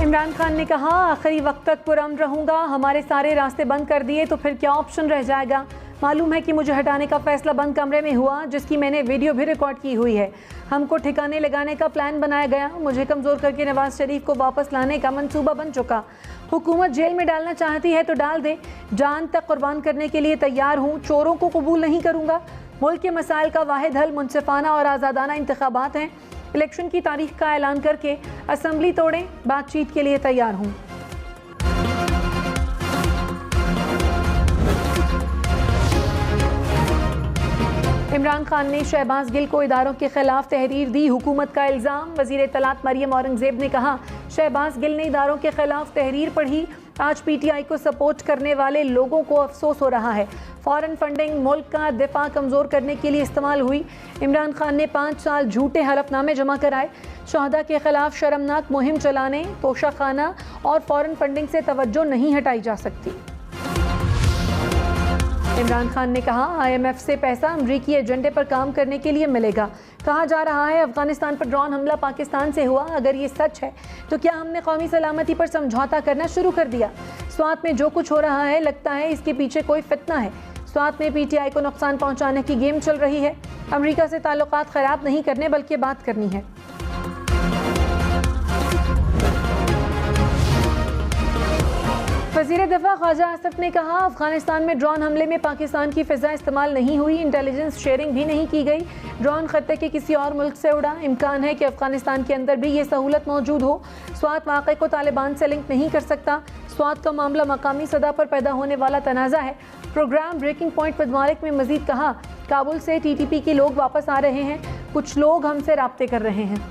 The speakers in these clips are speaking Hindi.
इमरान खान ने कहा, आखिरी वक्त तक पुरअमन रहूंगा, हमारे सारे रास्ते बंद कर दिए तो फिर क्या ऑप्शन रह जाएगा। मालूम है कि मुझे हटाने का फैसला बंद कमरे में हुआ, जिसकी मैंने वीडियो भी रिकॉर्ड की हुई है। हमको ठिकाने लगाने का प्लान बनाया गया, मुझे कमज़ोर करके नवाज शरीफ को वापस लाने का मंसूबा बन चुका। हुकूमत जेल में डालना चाहती है तो डाल दे, जान तक कुर्बान करने के लिए तैयार हूँ, चोरों को कबूल नहीं करूँगा। मुल्क के मसाइल का वाहिद हल मुनसिफाना और आज़ादाना इंतखाबात हैं। इलेक्शन की तारीख का ऐलान करके असम्बली तोड़ें, बातचीत के लिए तैयार हूँ। इमरान खान ने शहबाज गिल को इदारों के खिलाफ तहरीर दी, हुकूमत का इल्ज़ाम। वज़ीर इत्तलात मरियम औरंगज़ेब ने कहा, शहबाज गिल ने इदारों के खिलाफ तहरीर पढ़ी, आज PTI को सपोर्ट करने वाले लोगों को अफसोस हो रहा है। फॉरेन फंडिंग मुल्क का दिफा कमज़ोर करने के लिए इस्तेमाल हुई। इमरान खान ने 5 साल झूठे हलफनामे जमा कराए। शहदा के खिलाफ शर्मनाक मुहिम चलाने, तोशाखाना और फॉरेन फंडिंग से तवज्जो नहीं हटाई जा सकती। इमरान खान ने कहा, IMF से पैसा अमरीकी एजेंडे पर काम करने के लिए मिलेगा। कहा जा रहा है अफगानिस्तान पर ड्रोन हमला पाकिस्तान से हुआ, अगर ये सच है तो क्या हमने कौमी सलामती पर समझौता करना शुरू कर दिया। स्वात में जो कुछ हो रहा है लगता है इसके पीछे कोई फितना है। स्वात में PTI को नुकसान पहुंचाने की गेम चल रही है। अमेरिका से ताल्लुकात खराब नहीं करने बल्कि बात करनी है। वज़ीर दिफा ख्वाजा आसिफ ने कहा, अफगानिस्तान में ड्रोन हमले में पाकिस्तान की फ़िज़ा इस्तेमाल नहीं हुई, इंटेलिजेंस शेयरिंग भी नहीं की गई। ड्रोन खत्ते के किसी और मुल्क से उड़ा। इम्कान है कि अफगानिस्तान के अंदर भी ये सहूलत मौजूद हो। स्वात वाक़े को तालिबान से लिंक नहीं कर सकता। स्वात का मामला मकामी सतह पर पैदा होने वाला तनाज़ा है। प्रोग्राम ब्रेकिंग पॉइंट विद मालिक में मज़ीद कहा, काबुल से TTP के लोग वापस आ रहे हैं, कुछ लोग हमसे राब्ते कर रहे हैं।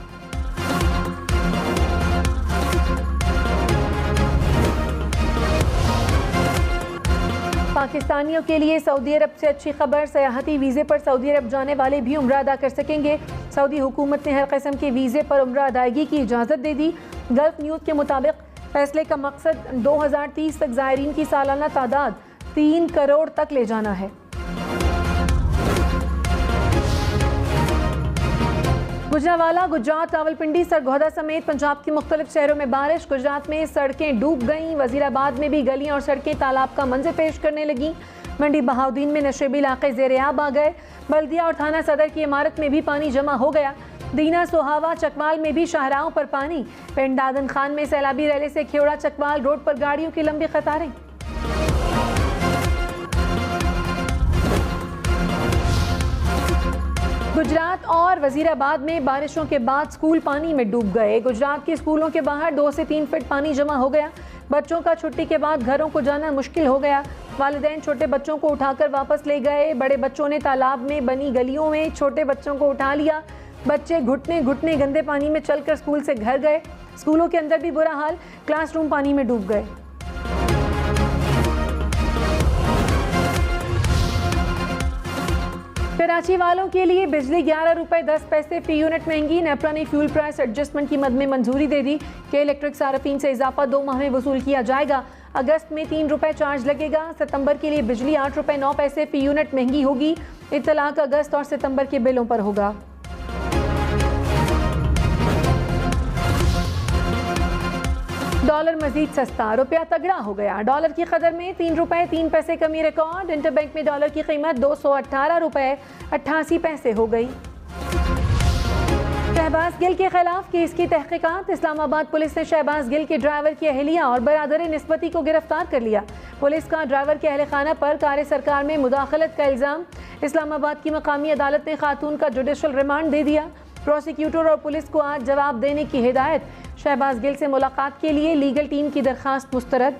पाकिस्तानियों के लिए सऊदी अरब से अच्छी खबर, सयाहती वीज़े पर सऊदी अरब जाने वाले भी उम्रा अदा कर सकेंगे। सऊदी हुकूमत ने हर किस्म के वीज़े पर उम्रा अदायगी की इजाज़त दे दी। गल्फ न्यूज़ के मुताबिक फैसले का मकसद 2030 तक ज़ायरीन की सालाना तादाद 3 करोड़ तक ले जाना है। गुजरांवाला, गुजरात, रावलपिंडी, सरगोधा समेत पंजाब के मुख्तलिफ शहरों में बारिश। गुजरात में सड़कें डूब गईं। वजीराबाद में भी गलियां और सड़कें तालाब का मंजर पेश करने लगीं। मंडी बहाउद्दीन में नशेबी इलाके ज़ेर-ए-आब आ गए। बल्दिया और थाना सदर की इमारत में भी पानी जमा हो गया। दीना, सोहावा, चकवाल में भी शाहराहों पर पानी। पिंड दादन खान में सैलाबी रैली से खेवड़ा चकवाल रोड पर गाड़ियों की लंबी कतारें। गुजरात और वजीराबाद में बारिशों के बाद स्कूल पानी में डूब गए। गुजरात के स्कूलों के बाहर 2 से 3 फीट पानी जमा हो गया। बच्चों का छुट्टी के बाद घरों को जाना मुश्किल हो गया। वालिदैन छोटे बच्चों को उठाकर वापस ले गए। बड़े बच्चों ने तालाब में बनी गलियों में छोटे बच्चों को उठा लिया। बच्चे घुटने घुटने गंदे पानी में चलकर स्कूल से घर गए। स्कूलों के अंदर भी बुरा हाल, क्लासरूम पानी में डूब गए। कराची वालों के लिए बिजली 11 रुपये 10 पैसे फी यूनिट महंगी। नेपरा ने फ्यूल प्राइस एडजस्टमेंट की मद में मंजूरी दे दी कि इलेक्ट्रिक सार्फिन से इजाफा 2 माह में वसूल किया जाएगा। अगस्त में 3 रुपये चार्ज लगेगा। सितंबर के लिए बिजली 8 रुपये 9 पैसे फी यूनिट महंगी होगी। इत्तलाक अगस्त और सितंबर के बिलों पर होगा। डॉलर मजीद सस्ता, रुपया तगड़ा हो गया। डॉलर की कदर में 3 रुपये 3 पैसे कमी रिकॉर्ड। इंटरबैंक में डॉलर की कीमत 218 रुपये 88 पैसे हो गई। शहबाज गिल के खिलाफ केस की तहकीकात। इस्लामाबाद पुलिस ने शहबाज गिल के ड्राइवर की अहलिया और बरादर निस्बती को गिरफ्तार कर लिया। पुलिस का ड्राइवर के अहल खाना पर कार्य सरकार में मुदाखलत का इल्ज़ाम। इस्लामाबाद की मकामी अदालत ने खातून का जुडिशल रिमांड दे दिया। प्रोसिक्यूटर और पुलिस को आज जवाब देने की हिदायत। शहबाज गिल से मुलाकात के लिए लीगल टीम की दरखास्त मुस्तरद।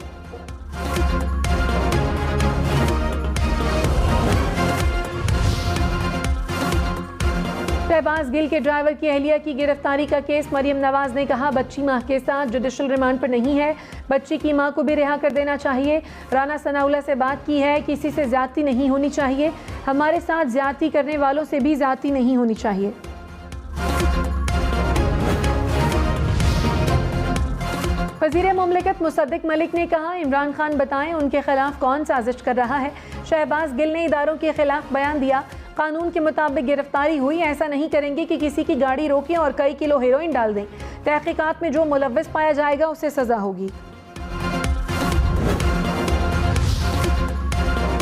शहबाज गिल के ड्राइवर की अहलिया की गिरफ्तारी का केस। मरियम नवाज ने कहा, बच्ची मां के साथ जुडिशल रिमांड पर नहीं है, बच्ची की मां को भी रिहा कर देना चाहिए। राना सनाउल्लाह से बात की है, किसी से ज्यादती नहीं होनी चाहिए, हमारे साथ ज्यादती करने वालों से भी ज्यादती नहीं होनी चाहिए। वज़ीर मुमलिकत मुसद्दिक मलिक ने कहा, इमरान खान बताएं उनके खिलाफ कौन साजिश कर रहा है। शहबाज गिल ने इदारों के खिलाफ बयान दिया, कानून के मुताबिक गिरफ्तारी हुई, ऐसा नहीं करेंगे कि किसी की गाड़ी रोकें और कई किलो हेरोइन डाल दें। तहकीकात में जो मुलव्विस पाया जाएगा उसे सजा होगी।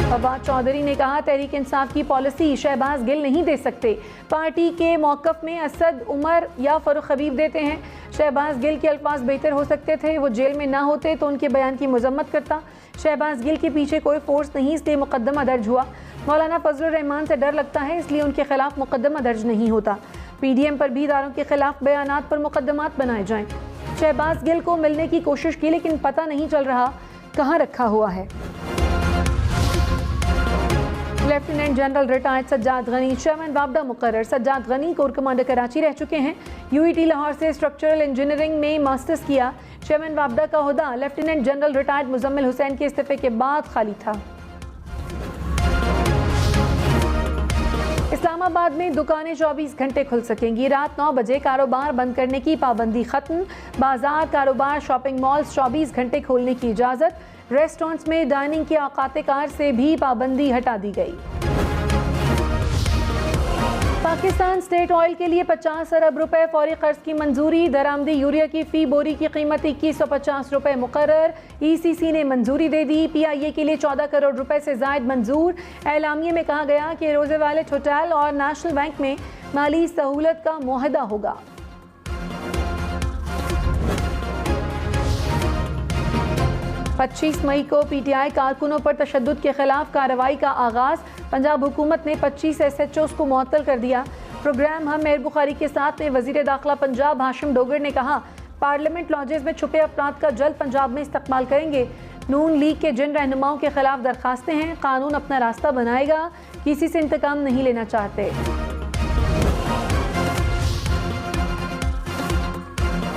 फवाद चौधरी ने कहा, तहरीक इंसाफ की पॉलिसी शहबाज गिल नहीं दे सकते। पार्टी के मौक़िफ़ में असद उमर या फरूख हबीब देते हैं। शहबाज गिल के अल्फाज बेहतर हो सकते थे, वो जेल में ना होते तो उनके बयान की मजम्मत करता। शहबाज गिल के पीछे कोई फोर्स नहीं, इसलिए मुकदमा दर्ज हुआ। मौलाना फजलुर रहमान से डर लगता है, इसलिए उनके खिलाफ मुकदमा दर्ज नहीं होता। PDM पर भी इदारों के खिलाफ बयानात पर मुकदमात बनाए जाएं। शहबाज गिल को मिलने की कोशिश की, लेकिन पता नहीं चल रहा कहाँ रखा हुआ है। Lieutenant general retired Sajjad Ghani chairman वापडा मुकर्रर। सज्जाद गनी कोर कमांडर कराची रह चुके हैं। UET लाहौर से स्ट्रक्चरल इंजीनियरिंग में मास्टर्स किया। चेयरमैन वापडा का ओहदा lieutenant general retired Muzammil Hussain के इस्तीफे के बाद खाली था। इस्लामाबाद में दुकानें 24 घंटे खुल सकेंगी। रात 9 बजे कारोबार बंद करने की पाबंदी खत्म। बाजार, कारोबार, शॉपिंग मॉल्स 24 घंटे खोलने की इजाज़त। रेस्टोरेंट्स में डाइनिंग के औकात कार से भी पाबंदी हटा दी गई। पाकिस्तान स्टेट ऑयल के लिए 50 अरब रुपए फौरी कर्ज की मंजूरी। दरामदी यूरिया की फी बोरी की कीमत 2150 रुपए मुकर्रर। ECC ने मंजूरी दे दी। PIA के लिए 14 करोड़ रुपए से जायद मंजूर। एलामिये में कहा गया कि रोज़े वालेट होटल और नेशनल बैंक में माली सहूलत का मुआहदा होगा। 25 मई को PTI कारकुनों पर तशद्दुद के खिलाफ कार्रवाई का आगाज़। पंजाब हुकूमत ने 25 SHOs को मुअत्तल कर दिया। प्रोग्राम हम मेहर बुखारी के साथ में वज़ीर दाखिला पंजाब हाशिम डोगर ने कहा, पार्लियामेंट लॉजेस में छुपे अफराद का जल्द पंजाब में इस्तकबाल करेंगे। नून लीग के जिन रहनुमाओं के खिलाफ दरखास्तें हैं, कानून अपना रास्ता बनाएगा, किसी से इंतकाम नहीं लेना चाहते।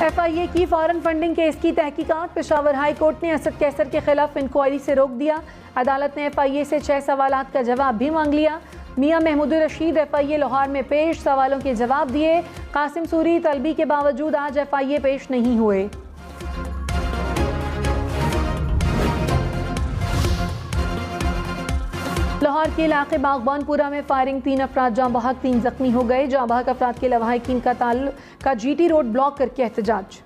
FIA की फॉरेन फंडिंग केस की तहकीकात। पेशावर हाई कोर्ट ने असद कैसर के खिलाफ इंक्वायरी से रोक दिया। अदालत ने FIA से 6 सवालात का जवाब भी मांग लिया। मियां महमूद रशीद FIA लाहौर में पेश, सवालों के जवाब दिए। कासिम सूरी तलबी के बावजूद आज FIA पेश नहीं हुए। लाहौर के इलाके बागबानपुरा में फायरिंग, 3 अफराद जाँ बहक, 3 जख्मी हो गए। जाँ बहक अफराद के लवाहिकीन का GT रोड ब्लॉक करके एहतजाज।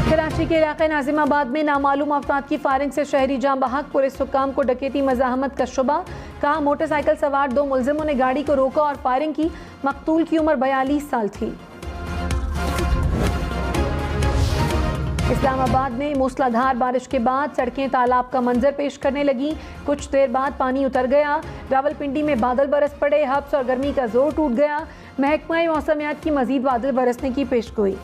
कराची के इलाके नाजिमाबाद में नामालूम अफराद की फायरिंग से शहरी जाँ बहक। पुलिस हुक्काम को डकैती मज़ाहमत का शुबा। कहा, मोटरसाइकिल सवार 2 मुलजिमों ने गाड़ी को रोका और फायरिंग की। मकतूल की उम्र 42 साल थी। इस्लामाबाद में मूसलाधार बारिश के बाद सड़कें तालाब का मंजर पेश करने लगी। कुछ देर बाद पानी उतर गया। रावलपिंडी में बादल बरस पड़े। हब्स और गर्मी का जोर टूट गया। महकमा मौसमियात की मजीद बादल बरसने की पेशगोई।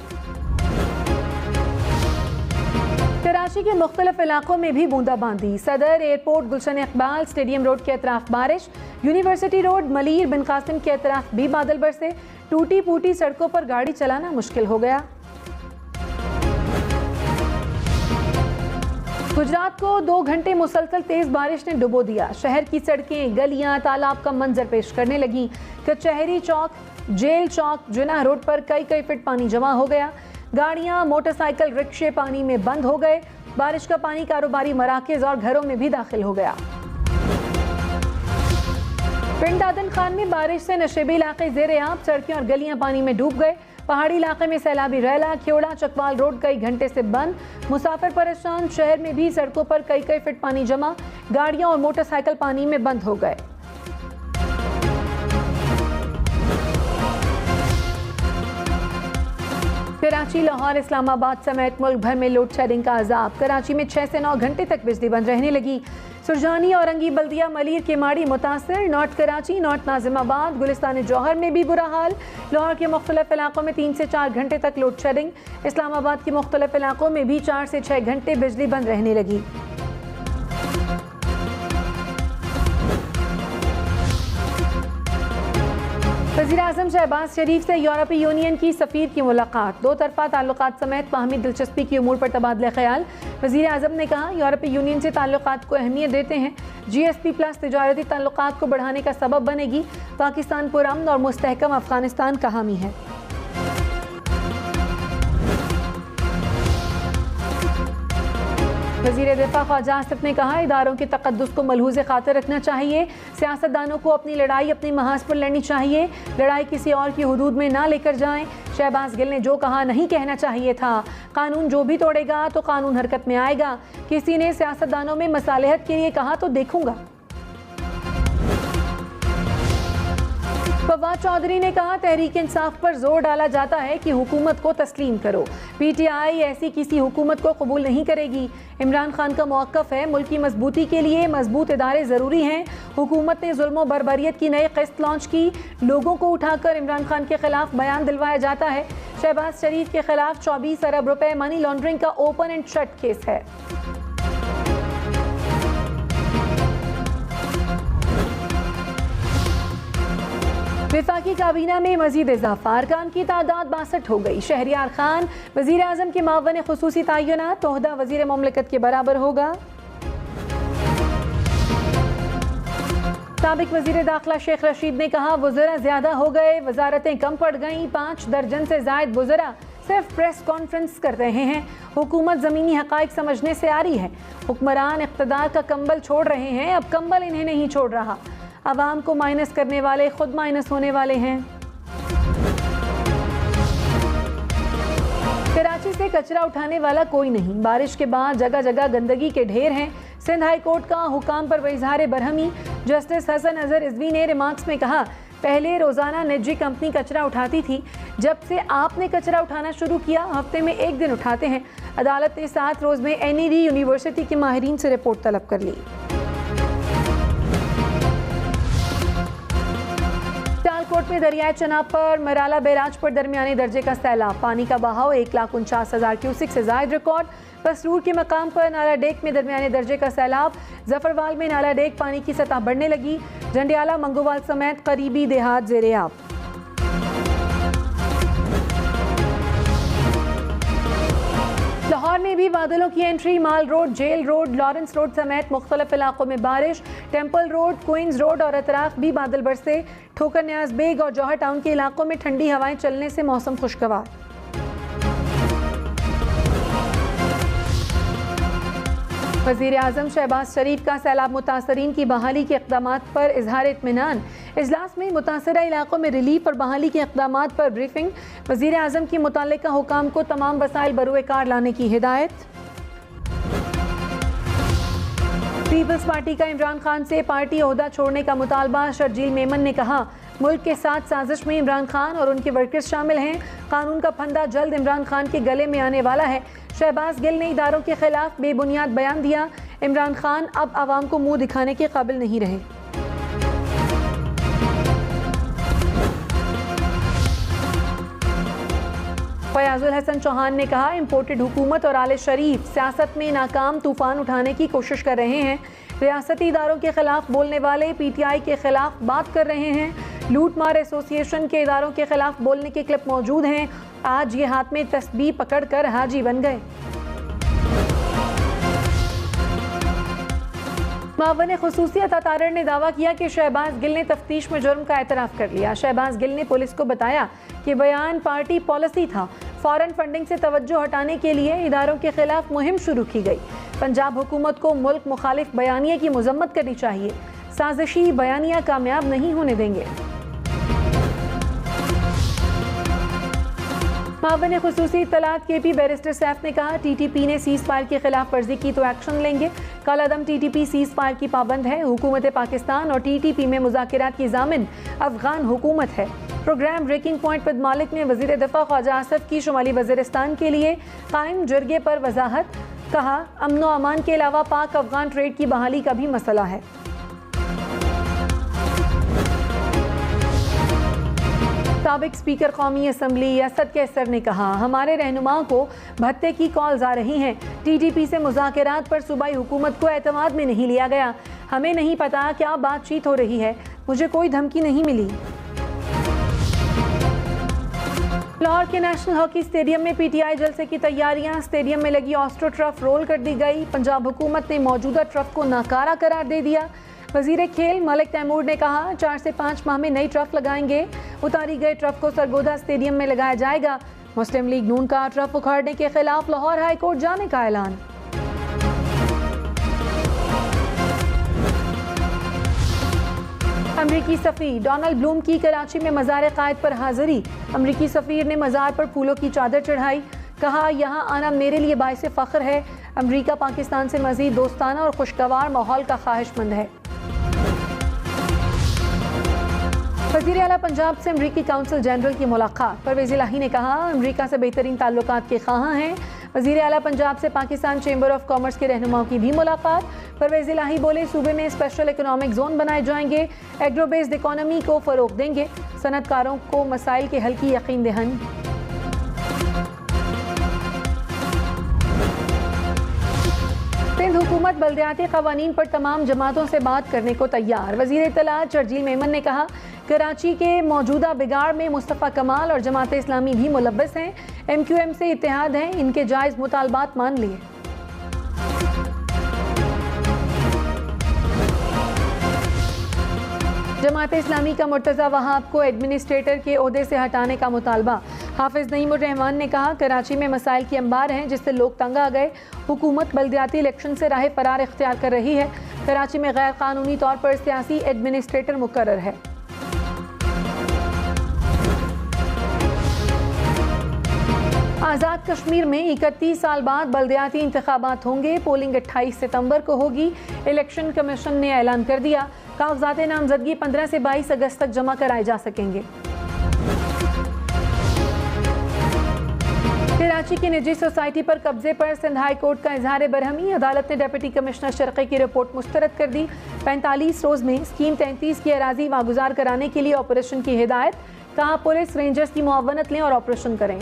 कराची के मुख्तलिफ इलाकों में भी बूंदाबांदी। सदर, एयरपोर्ट, गुलशन इकबाल, स्टेडियम रोड के अतराफ बारिश। यूनिवर्सिटी रोड, मलीर, बिन कासिम के अतराफ भी बादल बरसे। टूटी फूटी सड़कों पर गाड़ी चलाना मुश्किल हो गया। गुजरात को 2 घंटे मुसलसल तेज बारिश ने डुबो दिया। शहर की सड़कें, गलियां तालाब का मंजर पेश करने लगी। कचहरी चौक, जेल चौक, जिन्ना रोड पर कई फीट पानी जमा हो गया। गाड़ियां, मोटरसाइकिल, रिक्शे पानी में बंद हो गए। बारिश का पानी कारोबारी मराकज़ और घरों में भी दाखिल हो गया। पिंड आदन खान में बारिश से नशेबी इलाके ज़ेर-ए-आब, सड़कें और गलियां पानी में डूब गए। पहाड़ी इलाके में सैलाबी रैला, खेवड़ा, चकवाल रोड कई घंटे से बंद। मुसाफिर परेशान। शहर में भी सड़कों पर कई फीट पानी जमा। गाड़ियां और मोटरसाइकिल पानी में बंद हो गए। कराची, लाहौर, इस्लामाबाद समेत मुल्क भर में लोड शेडिंग का अजाब। कराची में 6 से 9 घंटे तक बिजली बंद रहने लगी। सुरजानी, औरंगी, बल्दिया, मलीर, केमाड़ी मुतासर। नॉर्थ कराची, नॉर्थ नाजिमाबाद, गुलिस्तान जौहर में भी बुरा हाल। लाहौर के मुख्तलिफ इलाकों में 3 से 4 घंटे तक लोड शेडिंग। इस्लामाबाद के मुख्तलिफ इलाकों में भी 4 से 6 घंटे बिजली बंद रहने लगी। वज़ीर-ए-आज़म शहबाज शरीफ से यूरोपीय यूनियन की सफ़ीर की मुलाकात। 2 तरफ़ा ताल्लुकात समेत बाहमी दिलचस्पी की उमूर पर तबादला ख्याल। वज़ीर-ए-आज़म ने कहा, यूरोपीय यूनियन से ताल्लुकात को अहमियत देते हैं। GSP+ तिजारती ताल्लुकात को बढ़ाने का सबब बनेगी। पाकिस्तान पुरअमन और मुस्तहकम अफगानिस्तान का हामी है। वज़ीर दिफा ख्वाजा आसिफ ने कहा, इदारों के तक़द्दुस को मलहूज़ खातिर रखना चाहिए। सियासतदानों को अपनी लड़ाई अपनी महाज पर लड़नी चाहिए, लड़ाई किसी और की हुदूद में ना लेकर जाएं। शहबाज गिल ने जो कहा नहीं कहना चाहिए था। कानून जो भी तोड़ेगा तो कानून हरकत में आएगा। किसी ने सियासतदानों में मसालहत के लिए कहा तो देखूंगा। फवाद चौधरी ने कहा, तहरीक इंसाफ पर जोर डाला जाता है कि हुकूमत को तस्लीम करो। पीटीआई ऐसी किसी हुकूमत को कबूल नहीं करेगी। इमरान खान का मौक़िफ़ है, मुल्क की मजबूती के लिए मजबूत इदारे ज़रूरी हैं। हुकूमत ने जुल्म व बर्बरियत की नई किस्त लॉन्च की। लोगों को उठाकर इमरान खान के खिलाफ बयान दिलवाया जाता है। शहबाज शरीफ के खिलाफ 24 अरब रुपए मनी लॉन्ड्रिंग का ओपन एंड शट केस है। वफाकी काबीना में मजीद इजाफा, अरकान की तादाद 62 हो गई। शहरियार खान वजीर आजम के मावन खुसूसी तयनात, तोहदा वजीर ममलकत के बराबर होगा। साबिक वजीर दाखिला शेख रशीद ने कहा, वज़रा ज्यादा हो गए, वजारतें कम पड़ गईं। 5 दर्जन से जायद वज़रा सिर्फ प्रेस कॉन्फ्रेंस कर रहे हैं। हुकूमत ज़मीनी हक़ाइक़ समझने से आ रही है। हुक्मरान इक़्तिदार का कंबल छोड़ रहे हैं, अब कंबल इन्हें नहीं छोड़ रहा। अवाम को माइनस करने वाले खुद माइनस होने वाले हैं। कराची से कचरा उठाने वाला कोई नहीं। बारिश के बाद जगह जगह गंदगी के ढेर हैं। सिंध हाई कोर्ट का हुकाम पर इज़हार बरहमी। जस्टिस हसन अजहर रिजवी ने रिमार्क्स में कहा, पहले रोज़ाना निजी कंपनी कचरा उठाती थी, जब से आपने कचरा उठाना शुरू किया हफ्ते में 1 दिन उठाते हैं। अदालत ने 7 रोज़ में NED यूनिवर्सिटी के माहिरीन से रिपोर्ट तलब कर ली। सियालकोट में दरियाए चनाब पर मराला बैराज पर दरमियाने दर्जे का सैलाब। पानी का बहाव 1,49,000 क्यूसिक से जायद रिकॉर्ड। पसरूर के मकाम पर नाला डेक में दरमियाने दर्जे का सैलाब। जफरवाल में नाला डेक पानी की सतह बढ़ने लगी। जंडियाला मंगोवाल समेत करीबी देहात ज़ेरे-आब। लाहौर में भी बादलों की entry. Mall Road, Jail Road, Lawrence Road समेत मुख्तलिफ इलाकों में बारिश। टेम्पल रोड, क्वींस रोड और अतराफ भी बादल बरसे। ठोकर न्याज बेग और जौहर टाउन के इलाकों में ठंडी हवाएं चलने से मौसम खुशगवार। वज़ीर आज़म शहबाज शरीफ का सैलाब मुतासरीन की बहाली के इक़दामात पर इज़हार इत्मीनान। इजलास में मुतासरा इलाकों में रिलीफ और बहाली के इक़दामात पर ब्रीफिंग। वज़ीर आज़म की मुताल्लिका हुकाम को तमाम वसाइल बरूए कार लाने की हिदायत। पीपल्स पार्टी का इमरान खान से पार्टी ओहदा छोड़ने का मुतालबा। शर्जील मेमन ने कहा, मुल्क के साथ साजिश में इमरान खान और उनके वर्कर्स शामिल हैं। कानून का फंदा जल्द इमरान खान के गले में आने वाला है। शहबाज गिल ने इदारों के खिलाफ बेबुनियाद बयान दिया। इमरान खान अब आवाम को मुंह दिखाने के काबिल नहीं रहे। फयाजुल हसन चौहान ने कहा, इम्पोर्टेड हुकूमत और आले शरीफ सियासत में नाकाम तूफान उठाने की कोशिश कर रहे हैं। रियासती इदारों के खिलाफ बोलने वाले PTI के खिलाफ बात कर रहे हैं। लूट मार एसोसिएशन के इदारों के खिलाफ बोलने के क्लिप मौजूद हैं। आज ये हाथ में तस्बीह पकड़कर हाजी बन गए। मावन खुसूसी अता तारड़ ने दावा किया कि शहबाज गिल ने तफ्तीश में जुर्म का एतराफ़ कर लिया। शहबाज गिल ने पुलिस को बताया कि बयान पार्टी पॉलिसी था। फॉरेन फंडिंग से तवज्जो हटाने के लिए इदारों के खिलाफ मुहिम शुरू की गई। पंजाब हुकूमत को मुल्क मुखालिफ बयानिया की मजम्मत करनी चाहिए। साजिशी बयानिया कामयाब नहीं होने देंगे। मावन खुसूसी इत्तलात KP बैरिस्टर सैफ ने कहा, TTP ने सीज़ फायर की खिलाफ वर्जी की तो एक्शन लेंगे। कालादम TTP सीज़ फायर की पाबंद है। हुकूमत पाकिस्तान और TTP में मुज़ाकरात की जामिन अफगान हुकूमत है। प्रोग्राम ब्रेकिंग पॉइंट विद मालिक में वज़ीर दिफा ख्वाजा आसिफ की शुमाली वज़ीरिस्तान के लिए कायम जरगे पर वजाहत। कहा, अमन व अमान के अलावा पाक अफगान ट्रेड की बहाली का भी मसला है। साबिक स्पीकर कौमी असम्बली असद कैसर ने कहा, हमारे रहनुमाओं को भत्ते की कॉल्स आ रही हैं। TTP से मुज़ाकरात पर सूबाई हुकूमत को एतमाद में नहीं लिया गया। हमें नहीं पता क्या बातचीत हो रही है। मुझे कोई धमकी नहीं मिली। लाहौर के नेशनल हॉकी स्टेडियम में PTI जलसे की तैयारियां। स्टेडियम में लगी ऑस्ट्रो ट्रफ रोल कर दी गई। पंजाब हुकूमत ने मौजूदा ट्रफ को नाकारा करार दे दिया। वजीर खेल मलिक तैमूर ने कहा, 4 से 5 माह में नई ट्रफ लगाएंगे। उतारी गए ट्रफ को सरगोदा स्टेडियम में लगाया जाएगा। मुस्लिम लीग नून का ट्रफ उखाड़ने के खिलाफ लाहौर हाई कोर्ट जाने का ऐलान। अमरीकी सफ़ीर डोनाल्ड ब्लूम की कराची में मज़ार क़ायद पर हाज़िरी। अमरीकी सफ़ीर ने मज़ार पर फूलों की चादर चढ़ाई। कहा, यहाँ आना मेरे लिए बाइसे फ़ख्र है। अमरीका पाकिस्तान से मज़ीद दोस्ताना और खुशगवार माहौल का ख्वाहिशमंद है। वज़ीर आला पंजाब से अमरीकी काउंसिल जनरल की मुलाकात। परवेज़ इलाही ने कहा, अमरीका से बेहतरीन ताल्लुकात के ख़्वाहां हैं। वज़ीर आला पंजाब से पाकिस्तान चैम्बर ऑफ कॉमर्स के रहनुमाओं की भी मुलाकात। परवेज़ इलाही बोले, सूबे में स्पेशल इकोनॉमिक जोन बनाए जाएंगे, एग्रो बेस्ड इकोनॉमी को फ़रोग़ देंगे, सनतकारों को मसाइल के हल की यकीन दहन। सिंध हुकूमत बल्दियाती क़वानीन पर तमाम जमातों से बात करने को तैयार। वज़ीर इत्तलात शर्जील मेमन ने कहा, कराची के मौजूदा बिगाड़ में मुस्तफ़ा कमाल और जमात इस्लामी भी मुलव्वस हैं। MQM से इत्तेहाद हैं, इनके जायज़ मुतालबात मान लिए। जमात इस्लामी का मुर्तज़ा वहाब को एडमिनिस्ट्रेटर के ओहदे से हटाने का मुतालबा। हाफिज़ नईमुर रहमान ने कहा, कराची में मसाइल की अंबार हैं जिससे लोग तंग आ गए। हुकूमत बल्दियाती इलेक्शन से राह फरार इख्तियार कर रही है। कराची में गैर कानूनी तौर पर सियासी एडमिनिस्ट्रेटर मुकर्रर है। आज़ाद कश्मीर में 31 साल बाद बल्दियाती इंतखाबात होंगे। पोलिंग 28 सितंबर को होगी। इलेक्शन कमीशन ने ऐलान कर दिया, कागजात नामजदगी 15 से 22 अगस्त तक जमा कराए जा सकेंगे। कराची की निजी सोसाइटी पर कब्जे पर सिंध हाई कोर्ट का इजहार बरहमी। अदालत ने डिप्टी कमिश्नर शर्क़ी की रिपोर्ट मुस्तरद कर दी। 45 रोज़ में स्कीम 33 की अराजी वागुजार कराने के लिए ऑपरेशन की हिदायत। कहा, पुलिस रेंजर्स की मुआवनत लें और ऑपरेशन करें।